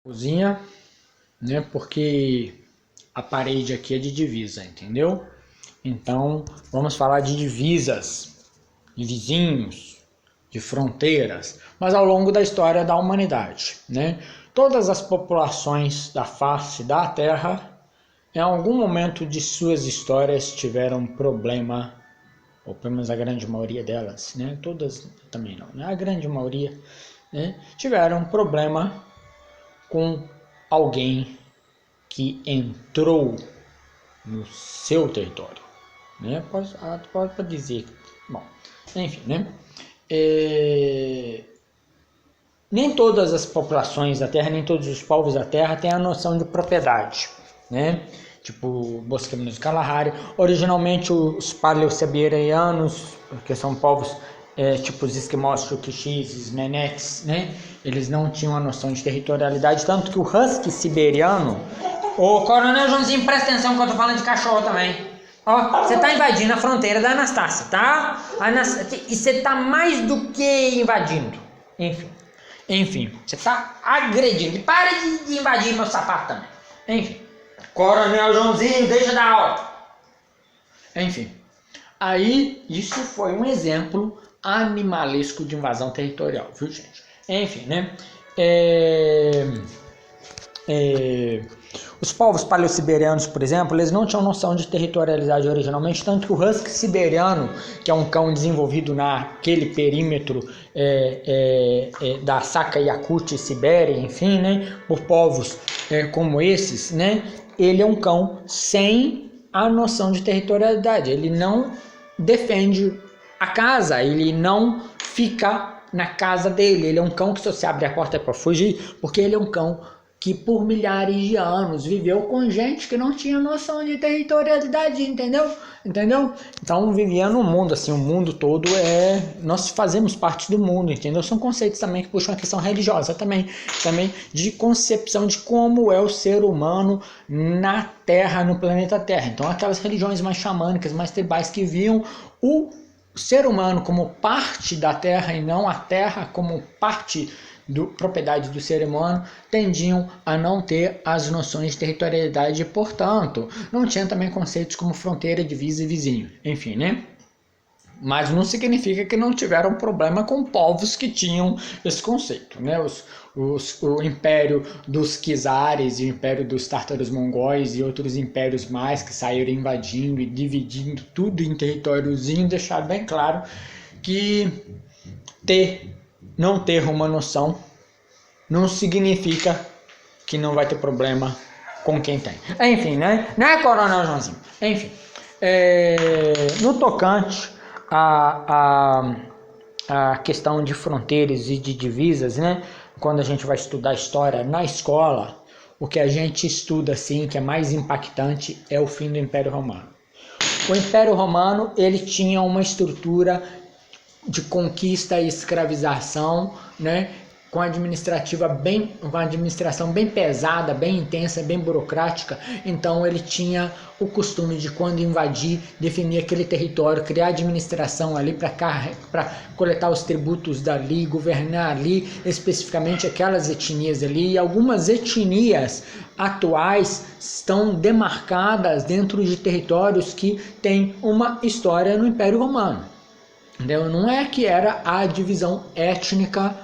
Cozinha, né? Porque a parede aqui é de divisa, entendeu? Então, vamos falar de divisas, de vizinhos, de fronteiras, mas ao longo da história da humanidade, né? Todas as populações da face da Terra, em algum momento de suas histórias, tiveram problema, ou pelo menos a grande maioria delas, né? Todas também não, né? A grande maioria, né? Tiveram problema com alguém que entrou no seu território, né? Pode dizer, bom, enfim, né? Nem todas as populações da Terra, nem todos os povos da Terra têm a noção de propriedade, né? Tipo Bosquenos de Kalahari. Originalmente os paleossiberianos, que são povos tipo os esquimós, chuquichis, os nenetes, né? Eles não tinham a noção de territorialidade, tanto que o husky siberiano... Ô, Coronel Joãozinho, presta atenção que eu tô falando de cachorro também. Ó, você tá invadindo a fronteira da Anastácia, tá? E você tá mais do que invadindo. Enfim, você tá agredindo. E para de invadir meu sapato também. Enfim. Coronel Joãozinho, deixa da aula. Enfim. Aí, isso foi um exemplo animalesco de invasão territorial, viu, gente? Enfim, né? Os povos paleossiberianos, por exemplo, eles não tinham noção de territorialidade originalmente, tanto que o husky siberiano, que é um cão desenvolvido naquele perímetro da Sakha-Yakutia, Sibéria, enfim, né, por povos como esses, né, ele é um cão sem a noção de territorialidade. Ele não defende a casa, ele não fica na casa dele. Ele é um cão que, se você abrir a porta, é para fugir, porque ele é um cão que por milhares de anos viveu com gente que não tinha noção de territorialidade, entendeu? Então vivia no mundo, assim, o mundo todo nós fazemos parte do mundo, entendeu? São conceitos também que puxam a questão religiosa também de concepção de como é o ser humano na Terra, no planeta Terra. Então aquelas religiões mais xamânicas, mais tribais que viam o ser humano como parte da Terra e não a Terra como parte propriedade do ser humano, tendiam a não ter as noções de territorialidade e, portanto, não tinha também conceitos como fronteira, divisa e vizinho, enfim, né? Mas não significa que não tiveram problema com povos que tinham esse conceito, né? O império dos Quizares, o império dos tártaros mongóis e outros impérios mais que saíram invadindo e dividindo tudo em territóriozinho, deixaram bem claro que não ter uma noção não significa que não vai ter problema com quem tem. Enfim, né? Não é, Coronel Joãozinho? Enfim, no tocante a questão de fronteiras e de divisas, né? Quando a gente vai estudar história na escola, o que a gente estuda, assim, que é mais impactante é o fim do Império Romano. O Império Romano, ele tinha uma estrutura de conquista e escravização, né? Com uma administração bem pesada, bem intensa, bem burocrática. Então ele tinha o costume de, quando invadir, definir aquele território, criar administração ali para coletar os tributos dali, governar ali especificamente aquelas etnias ali. E algumas etnias atuais estão demarcadas dentro de territórios que têm uma história no Império Romano. Entendeu? Não é que era a divisão étnica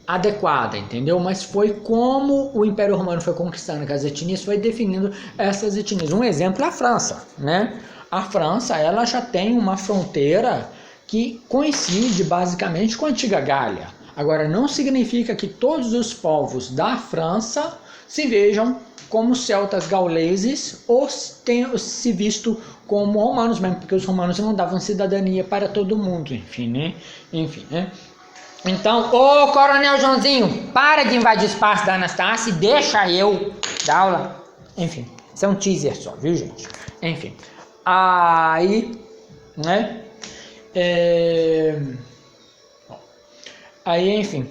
adequada, entendeu? Mas foi como o Império Romano foi conquistando as etnias, foi definindo essas etnias. Um exemplo é a França, né? A França, ela já tem uma fronteira que coincide basicamente com a antiga Gália. Agora, não significa que todos os povos da França se vejam como celtas gauleses ou tenham se visto como romanos mesmo, porque os romanos não davam cidadania para todo mundo, enfim, né? Então, ô Coronel Joãozinho, para de invadir o espaço da Anastácia e deixa eu dar aula. Enfim, isso é um teaser só, viu, gente? Enfim, aí, né? Enfim,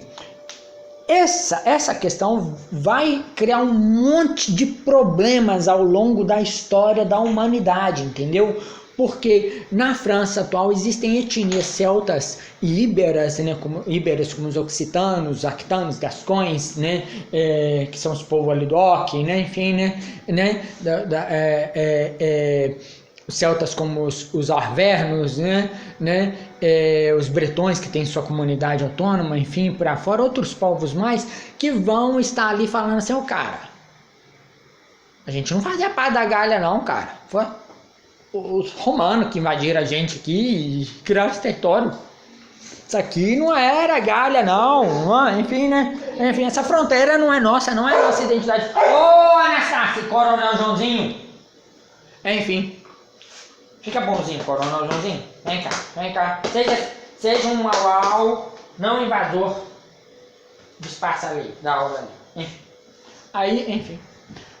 essa questão vai criar um monte de problemas ao longo da história da humanidade, entendeu? Porque na França atual existem etnias celtas e íberas, né, como os occitanos, aquitanos, gascões, né, que são os povos ali do Occ, né, enfim, né, os celtas como os arvernos, né, os bretões que têm sua comunidade autônoma, enfim, por aí fora, outros povos mais que vão estar ali falando assim, cara, a gente não fazia parte da Gália não, cara, foi os romanos que invadiram a gente aqui e criaram esse território. Isso aqui não era Gália, não. Enfim, né? Enfim, essa fronteira não é nossa identidade. Ô, Anastácio, Coronel Joãozinho. Enfim. Fica bonzinho, Coronel Joãozinho. Vem cá. Seja um au não invasor do espaço ali, da aula ali. Enfim.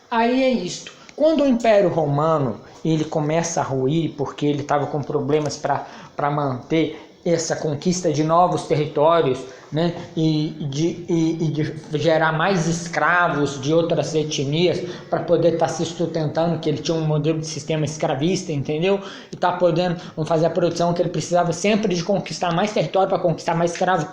Aí é isto. Quando o Império Romano ele começa a ruir porque ele estava com problemas para manter essa conquista de novos territórios, né, e de gerar mais escravos de outras etnias para poder estar se sustentando, que ele tinha um modelo de sistema escravista, entendeu? E tá podendo fazer a produção que ele precisava sempre de conquistar mais território para conquistar mais escravo,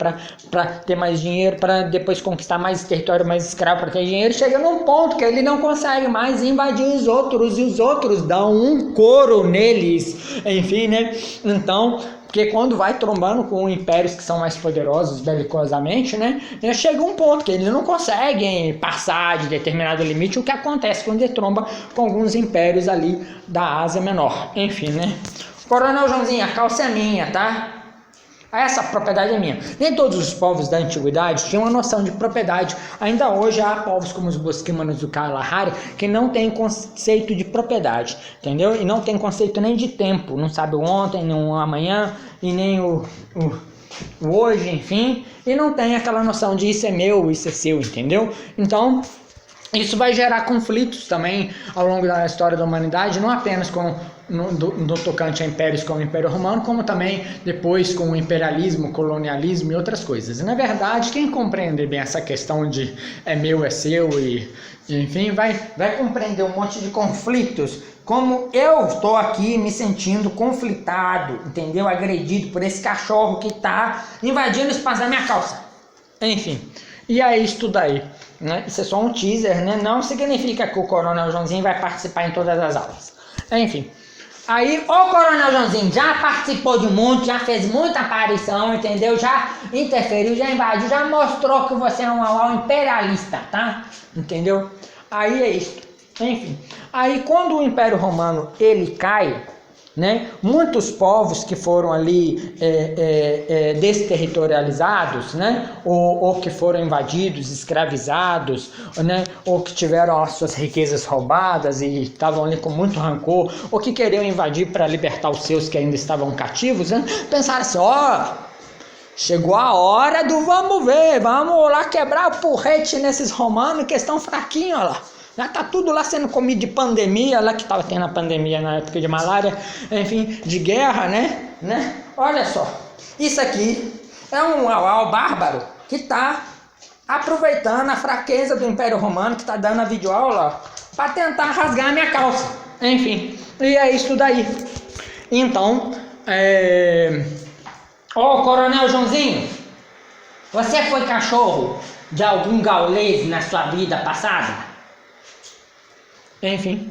para ter mais dinheiro, para depois conquistar mais território, mais escravo para ter dinheiro. Chega num ponto que ele não consegue mais invadir os outros e os outros dão um couro neles, enfim, né? Então, porque quando vai trombando com impérios que são mais poderosos belicosamente, né, chega um ponto que eles não conseguem passar de determinado limite, o que acontece quando ele tromba com alguns impérios ali da Ásia Menor. Enfim, né. Coronel Joãozinho, a calça é minha, tá? Essa propriedade é minha. Nem todos os povos da antiguidade tinham uma noção de propriedade. Ainda hoje há povos como os bosquímanos do Kalahari que não têm conceito de propriedade, entendeu? E não tem conceito nem de tempo. Não sabe o ontem, nem o amanhã, e nem o hoje, enfim. E não tem aquela noção de isso é meu, isso é seu, entendeu? Então, isso vai gerar conflitos também ao longo da história da humanidade, não apenas no tocante a impérios como o Império Romano, como também depois com o imperialismo, colonialismo e outras coisas. E, na verdade, quem compreende bem essa questão de é meu, é seu, enfim, vai compreender um monte de conflitos, como eu estou aqui me sentindo conflitado, entendeu? Agredido por esse cachorro que está invadindo o espaço da minha calça. Enfim, e é isso daí. Né? Isso é só um teaser, né? Não significa que o Coronel Joãozinho vai participar em todas as aulas. Enfim, aí o Coronel Joãozinho já participou de muito, já fez muita aparição, entendeu? Já interferiu, já invadiu, já mostrou que você é um auau imperialista, tá? Entendeu? Aí é isso. Enfim, aí quando o Império Romano ele cai, né, muitos povos que foram ali desterritorializados, né, ou que foram invadidos, escravizados, né, ou que tiveram as suas riquezas roubadas e estavam ali com muito rancor, ou que queriam invadir para libertar os seus que ainda estavam cativos, né, pensaram assim, chegou a hora do vamos ver, vamos lá quebrar o porrete nesses romanos que estão fraquinhos, olha lá. Já tá tudo lá sendo comido de pandemia, lá que tava tendo a pandemia na época de malária, enfim, de guerra, né? Olha só, isso aqui é um auau bárbaro que tá aproveitando a fraqueza do Império Romano, que tá dando a videoaula para tentar rasgar a minha calça. Enfim, e é isso daí. Então, Coronel Joãozinho, você foi cachorro de algum gaulês na sua vida passada? Enfim,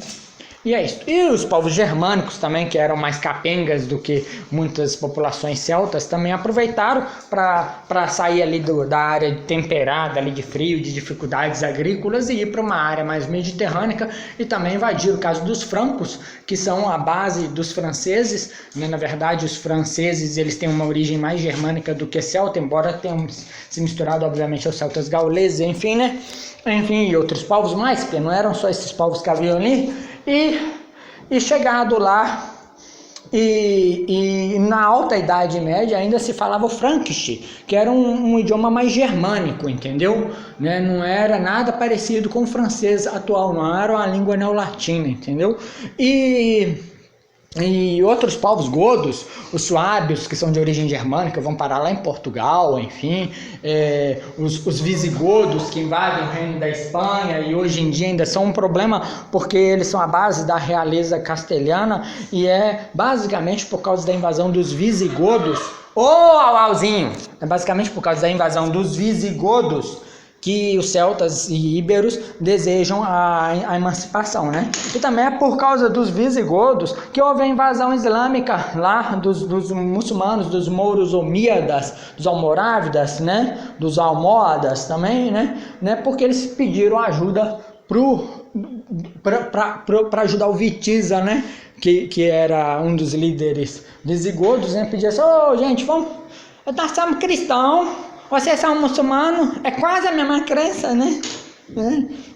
e é isso. E os povos germânicos também, que eram mais capengas do que muitas populações celtas, também aproveitaram para sair ali da área temperada, ali de frio, de dificuldades agrícolas e ir para uma área mais mediterrânea e também invadir o caso dos francos, que são a base dos franceses, né? Na verdade, os franceses eles têm uma origem mais germânica do que celta, embora tenham se misturado, obviamente, aos celtas gauleses, enfim, né? Enfim, e outros povos mais, porque não eram só esses povos que haviam ali, e chegado lá, e na Alta Idade Média ainda se falava o Frankish, que era um idioma mais germânico, entendeu? Né? Não era nada parecido com o francês atual, não era uma língua neolatina, entendeu? E E outros povos godos, os suábios, que são de origem germânica, vão parar lá em Portugal, enfim, os visigodos, que invadem o reino da Espanha e hoje em dia ainda são um problema porque eles são a base da realeza castelhana e é basicamente por causa da invasão dos visigodos. Ô, Auauzinho! É basicamente por causa da invasão dos visigodos que os celtas e íberos desejam a emancipação, né? E também é por causa dos visigodos que houve a invasão islâmica lá dos muçulmanos, dos mouros omíadas, dos almorávidas, né? Dos almohadas também, né? Porque eles pediram ajuda para ajudar o Witiza, né? Que era um dos líderes visigodos, né? Pedia assim, gente, nós somos cristãos, vocês são muçulmanos, é quase a mesma crença, né?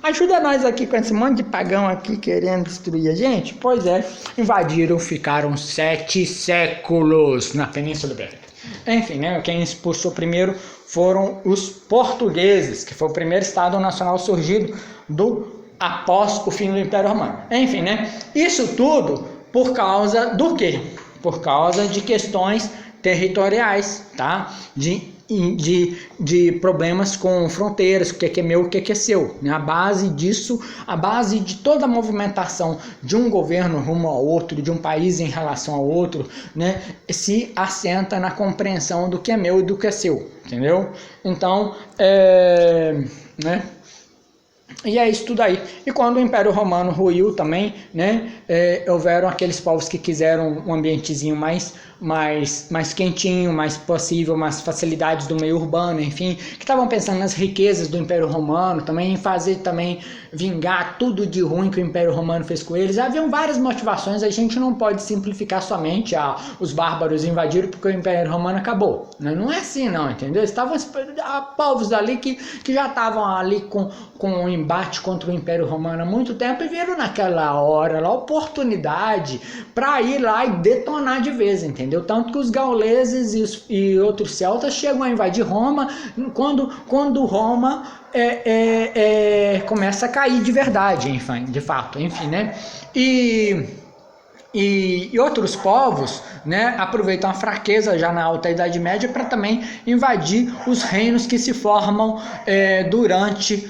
Ajuda nós aqui com esse monte de pagão aqui querendo destruir a gente. Pois é, invadiram, ficaram 7 séculos na Península Ibérica. Enfim, né? Quem expulsou primeiro foram os portugueses, que foi o primeiro Estado Nacional surgido após o fim do Império Romano. Enfim, né? Isso tudo por causa do quê? Por causa de questões territoriais, tá? De problemas com fronteiras, o que é meu, o que é seu, né? A base disso, a base de toda a movimentação de um governo rumo ao outro, de um país em relação ao outro, né? Se assenta na compreensão do que é meu e do que é seu, entendeu? Então, né? E é isso tudo aí. E quando o Império Romano ruiu também, né, houveram aqueles povos que quiseram um ambientezinho mais quentinho, mais possível, mais facilidades do meio urbano, enfim, que estavam pensando nas riquezas do Império Romano, também em fazer também vingar tudo de ruim que o Império Romano fez com eles. Haviam várias motivações, a gente não pode simplificar somente os bárbaros invadiram porque o Império Romano acabou. Não é assim não, entendeu? Estavam povos ali que já estavam ali com um embate contra o Império Romano há muito tempo e viram naquela hora a oportunidade para ir lá e detonar de vez, entendeu? Tanto que os gauleses e outros celtas chegam a invadir Roma quando Roma começa a cair de verdade, enfim, de fato, enfim, né? E outros povos, né, aproveitam a fraqueza já na Alta Idade Média para também invadir os reinos que se formam durante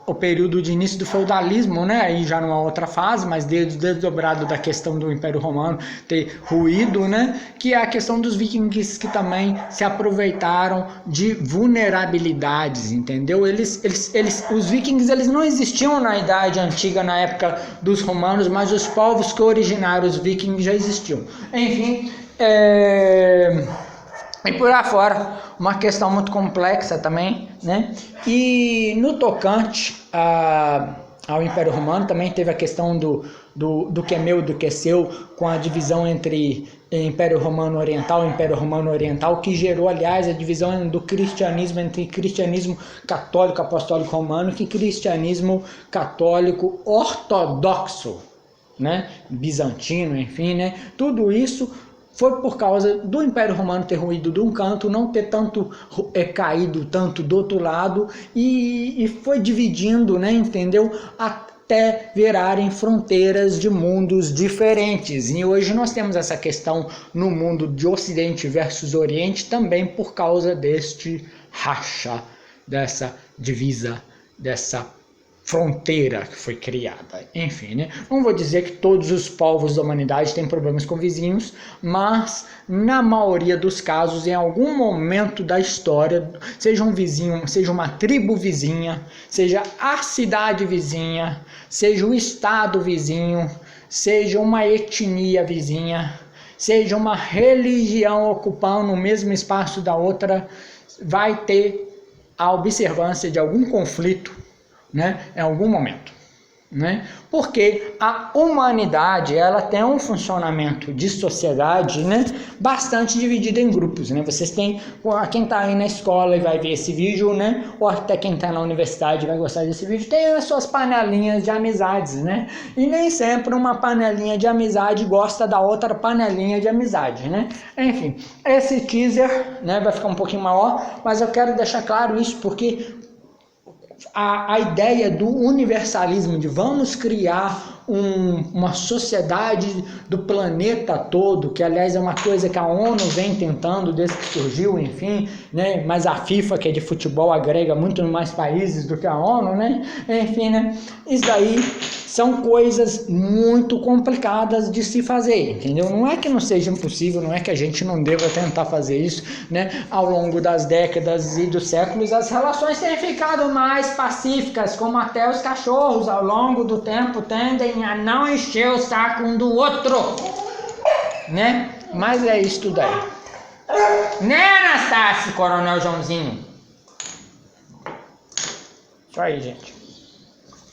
o período de início do feudalismo, né? Aí já numa outra fase, mas desdobrado da questão do Império Romano ter ruído, né? Que é a questão dos vikings que também se aproveitaram de vulnerabilidades, entendeu? Os vikings eles não existiam na Idade Antiga, na época dos romanos, mas os povos que originaram os vikings já existiam. Enfim, e por aí fora, uma questão muito complexa também, né? E no tocante ao Império Romano também teve a questão do que é meu, do que é seu, com a divisão entre Império Romano Oriental e Império Romano Oriental, que gerou, aliás, a divisão do cristianismo entre cristianismo católico apostólico romano e cristianismo católico ortodoxo, né? Bizantino, enfim, né? Tudo isso foi por causa do Império Romano ter ruído de um canto, não ter tanto caído tanto do outro lado e foi dividindo, né, entendeu? Até virarem fronteiras de mundos diferentes. E hoje nós temos essa questão no mundo de Ocidente versus Oriente também por causa deste racha, dessa divisa, dessa fronteira que foi criada, enfim, né? Não vou dizer que todos os povos da humanidade têm problemas com vizinhos, mas na maioria dos casos, em algum momento da história, seja um vizinho, seja uma tribo vizinha, seja a cidade vizinha, seja o estado vizinho, seja uma etnia vizinha, seja uma religião ocupando o mesmo espaço da outra, vai ter a observância de algum conflito, né, em algum momento, né? Porque a humanidade ela tem um funcionamento de sociedade, né, bastante dividido em grupos, né? Vocês têm quem está aí na escola e vai ver esse vídeo, né, ou até quem está na universidade vai gostar desse vídeo, tem as suas panelinhas de amizades, né? E nem sempre uma panelinha de amizade gosta da outra panelinha de amizade, né? Enfim, esse teaser, né, vai ficar um pouquinho maior, mas eu quero deixar claro isso porque a ideia do universalismo, de vamos criar uma sociedade do planeta todo, que aliás é uma coisa que a ONU vem tentando desde que surgiu, enfim, né? Mas a FIFA, que é de futebol, agrega muito mais países do que a ONU, né? Enfim, né? Isso aí são coisas muito complicadas de se fazer, entendeu? Não é que não seja impossível, não é que a gente não deva tentar fazer isso, né? Ao longo das décadas e dos séculos, as relações têm ficado mais pacíficas, como até os cachorros, ao longo do tempo, tendem a não encher o saco um do outro, né? Mas é isso daí. Né, Anastácio, Coronel Joãozinho? Isso aí, gente.